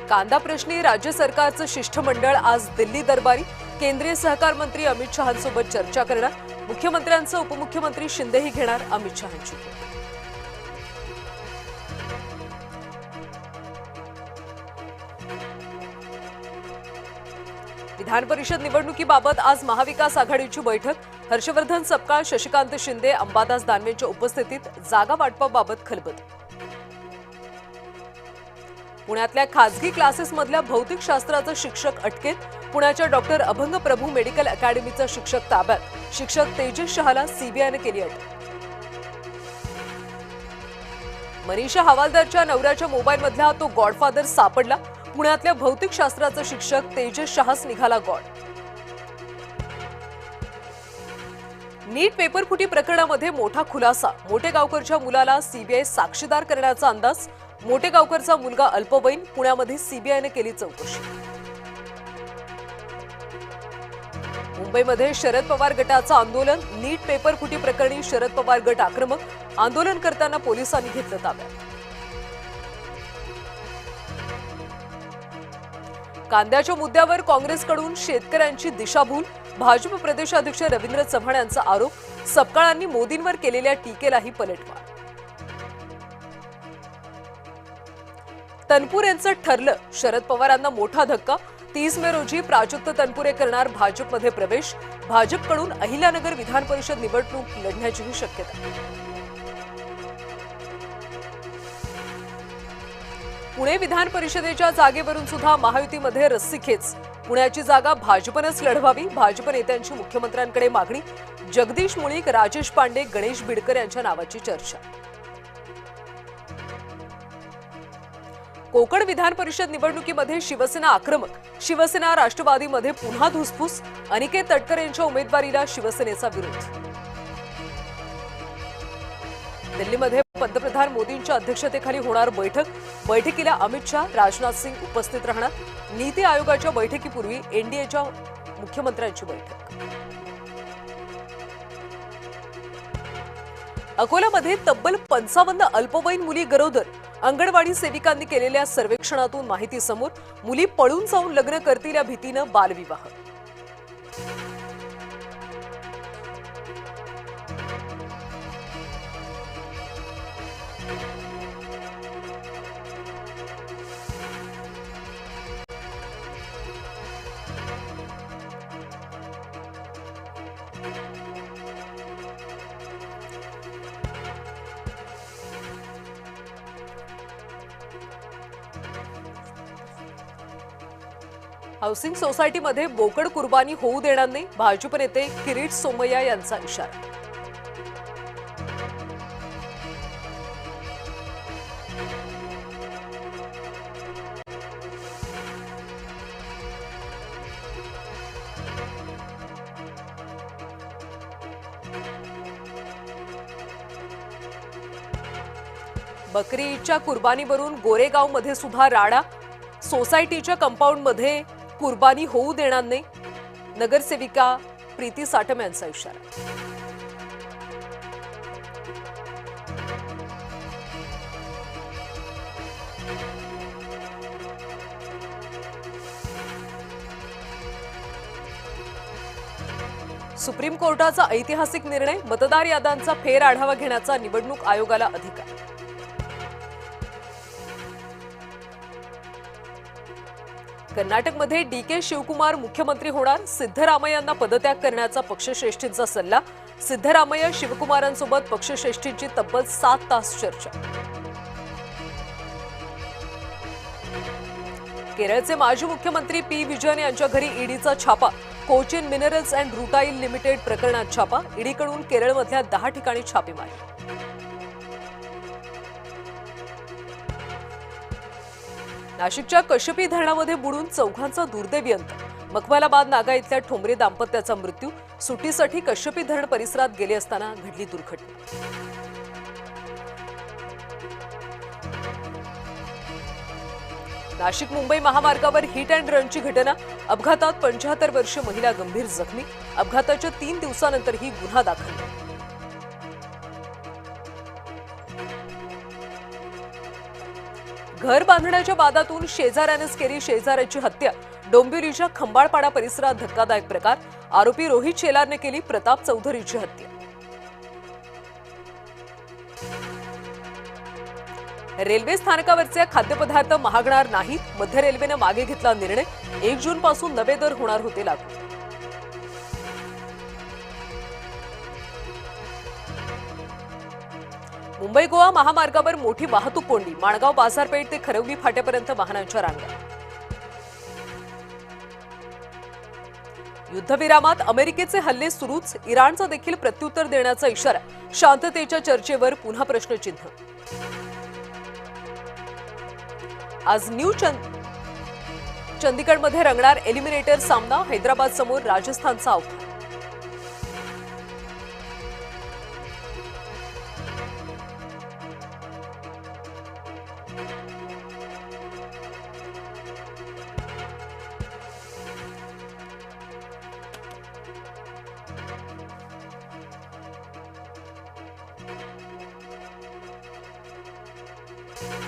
कांदा प्रश्नी राज्य सरकारचं शिष्टमंडळ आज दिल्ली दरबारी केंद्रीय सहकार मंत्री अमित शहांसोबत चर्चा करणार। मुख्यमंत्र्यांचं उपमुख्यमंत्री शिंदेही घेणार अमित शहांची भेट। विधान परिषद निवडणुकीबाबत आज महाविकास आघाडीची बैठक। हर्षवर्धन सपकाळ, शशिकांत शिंदे, अंबादास दानवेंच्या उपस्थितीत जागा वाटपाबाबत खलबत। पुण्यातल्या खासगी क्लासेसमधल्या भौतिकशास्त्राचा शिक्षक अटकेत। पुण्याच्या डॉक्टर अभंग प्रभू मेडिकल अकॅडमीचा शिक्षक ताब्यात। शिक्षक तेजस शहाला सीबीआयने केली अटक। मनीषा हवालदारच्या नवऱ्याच्या मोबाईलमधला तो गॉडफादर सापडला। पुण्यातल्या भौतिकशास्त्राचा शिक्षक तेजस शहास निघाला गॉड। नीट पेपरफुटी प्रकरणामध्ये मोठा खुलासा। मोटेगावकरच्या मुलाला सीबीआय साक्षीदार करण्याचा अंदाज। मोटेगावकरचा मुलगा अल्पवयीन। पुण्यामध्ये सीबीआयने केली चौकशी। मुंबईमध्ये शरद पवार गटाचं आंदोलन। नीट पेपरफुटी प्रकरणी शरद पवार गट आक्रमक। आंदोलन करताना पोलिसांनी घेतलं ताब्यात। कांद्याच्या मुद्द्यावर काँग्रेसकडून शेतकऱ्यांची दिशाभूल। भाजप प्रदेशाध्यक्ष रवींद्र चव्हाण यांचा आरोप। सपकाळांनी मोदींवर केलेल्या टीकेलाही पलटवार। तनपुरे यांचं ठरलं। शरद पवारांना मोठा धक्का। 30 मे रोजी प्राजक्त तनपुरे करणार भाजपमध्ये प्रवेश। भाजपकडून अहिल्यानगर विधान परिषद निवडणूक लढण्याचीही शक्यता। पुणे विधान परिषदेच्या जागेवरून सुद्धा महायुतीमध्ये रस्सीखेच। पुण्याची जागा भाजपनंच लढवावी। भाजप नेत्यांची मुख्यमंत्र्यांकडे मागणी। जगदीश मुळीक, राजेश पांडे, गणेश बिडकर यांच्या नावाची चर्चा। कोकण विधान परिषद निवडणुकीमध्ये शिवसेना आक्रमक। शिवसेना राष्ट्रवादीमध्ये पुन्हा धुसफूस। अनिकेत तटकरे यांच्या उमेदवारीला शिवसेनेचा विरोध। दिल्लीमध्ये पंतप्रधान मोदींच्या अध्यक्षतेखाली होणार बैठक। बैठकीला अमित शहा, राजनाथ सिंग उपस्थित राहणार। नीती आयोगाच्या बैठकीपूर्वी एनडीएच्या मुख्यमंत्र्यांची बैठक। अकोल्यामध्ये तब्बल 55 अल्पवयीन मुली गरोदर। अंगणवाडी सेविकांनी केलेल्या सर्वेक्षणातून माहिती समोर। मुली पळून जाऊन लग्न करतील या भीतीनं बालविवाह। हाऊसिंग सोसायटीमध्ये बोकड कुर्बानी होऊ देणार नाही। भाजप नेते किरीट सोमय्या यांचा इशारा। बकरी ईदच्या कुर्बानीवरून गोरेगावमध्ये सुद्धा राडा। सोसायटीच्या कंपाऊंडमध्ये कुर्बानी होऊ देणार नाही। नगरसेविका प्रीती साटम यांचा इशारा। सुप्रीम कोर्टाचा ऐतिहासिक निर्णय। मतदार याद्यांचा फेर आढावा घेण्याचा निवडणूक आयोगाला अधिकार। कर्नाटकमध्ये डीके शिवकुमार मुख्यमंत्री होणार। सिद्धरामय्यांना पदत्याग करण्याचा पक्षश्रेष्ठींचा सल्ला। सिद्धरामय्या शिवकुमारांसोबत पक्षश्रेष्ठींची तब्बल 7 तास चर्चा। केरळचे माजी मुख्यमंत्री पी विजयन यांच्या घरी ईडीचा छापा। Cochin minerals and rutile limited प्रकरणात छापा। ईडीकडून केरळमधल्या 10 ठिकाणी छापेमारी। नाशिकच्या कश्यपी धरणामध्ये बुडून चौघांचा दुर्दैवी अंत। मखमलाबाद नागा इथल्या ठोंबरे दाम्पत्याचा मृत्यू। सुट्टीसाठी कश्यपी धरण परिसरात गेले असताना घडली दुर्घटना। नाशिक मुंबई महामार्गावर हिट अँड रनची घटना। अपघातात 75 वर्षीय महिला गंभीर जखमी। अपघाताच्या 3 दिवसानंतरही गुन्हा दाखल। घर बांधण्याच्या वादातून शेजाऱ्यानेच केली शेजाऱ्याची हत्या. डोंबिवलीच्या खंबाळपाडा परिसरात धक्कादायक प्रकार. आरोपी रोहित शेलारने केली प्रताप चौधरीची हत्या. रेल्वे स्थानकावरचे खाद्यपदार्थ महागणार नाहीत. मध्य रेल्वेने मागे घेतला निर्णय. 1 जून पासून नवे दर होणार होते लागू. मुंबई गोवा महामार्गावर मोठी वाहतूक कोंडी. माणगाव बाजारपेठ ते खरवली फाट्यापर्यंत वाहनांच्या रांगा. युद्धविरामात अमेरिकेचे हल्ले सुरूच. इराणचा देखील प्रत्युत्तर देण्याचा इशारा. शांततेच्या चर्चेवर पुन्हा प्रश्नचिन्ह. आज चंदीगडमध्ये रंगणार एलिमिनेटर सामना. हैदराबाद समोर राजस्थानचा आव्हान.